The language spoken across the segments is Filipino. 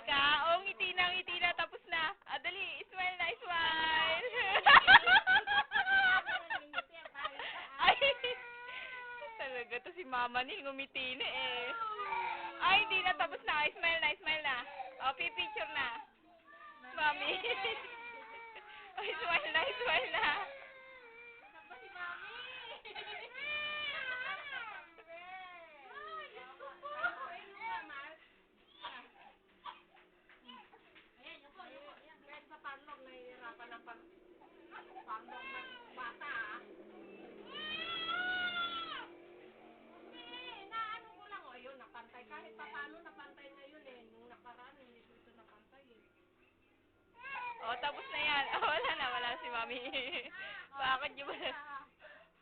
ka? Oh, ngiti na, tapos na. Ah, dali, smile na, smile. Ay, talaga to si Mama Nil, ngumiti na eh. Ay, hindi na, tapos na. Smile na, smile na. Oh, pipicture na. Mami. Ay, smile na, smile na. Kahit pa paano napantay ngayon eh. Nung nakaraan, hindi ko ito napantay eh. Oh, tapos na yan. Oh, wala na si Mami. Bakit yun?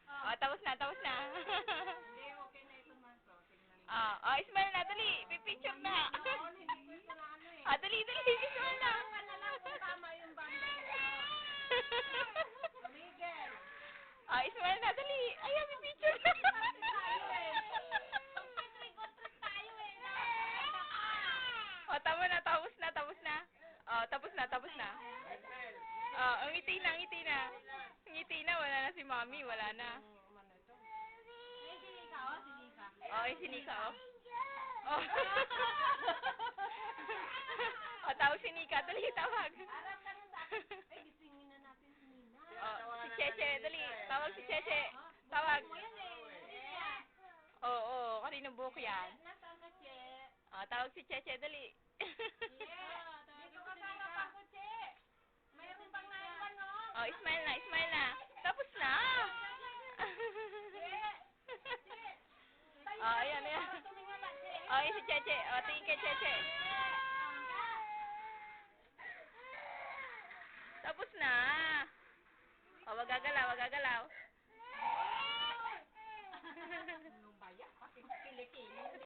Oh, tapos na, tapos na. Hindi, okay na ito man. So, tingnan mo. Oh, smile na, dali. Pipicture na. Noon, hindi ko ito na ano eh. Ah, dali, smile na. Ano na lang kung tama yung banda nito. Miguel. Ah, smile na, dali. Ayan, pipicture na. Tayo eh. Tayo eh. Oh, tama na, tapos na, tapos na. Oh, tapos na, tapos na. Oh, ngiti na, ngiti na. Ngiti na, wala na si Mami, wala na. Oh, yung sinika, oh. Oh. Oh, tawag si Nika, dali, tawag. Harap ka ng dati. Ay, gisingin na natin si Nina. Oh, si Cheche, dali. Tawag si Cheche. Tawag. Mo yan eh. Oo, kanino buhok yan? Nasaan ka, Che? Oh, tawag si Cheche, dali. Dito ka sa harapan ko, Che. Mayroon pang naiwan, no? Oh, smile na, smile na. Tapos na. Oh, ayan, ayan. Oh, yun si Cheche. Oh, tingin kay Cheche. Tapos na. Oh, wag gagalaw, wag gagalaw. Anong bayak? Kilikili.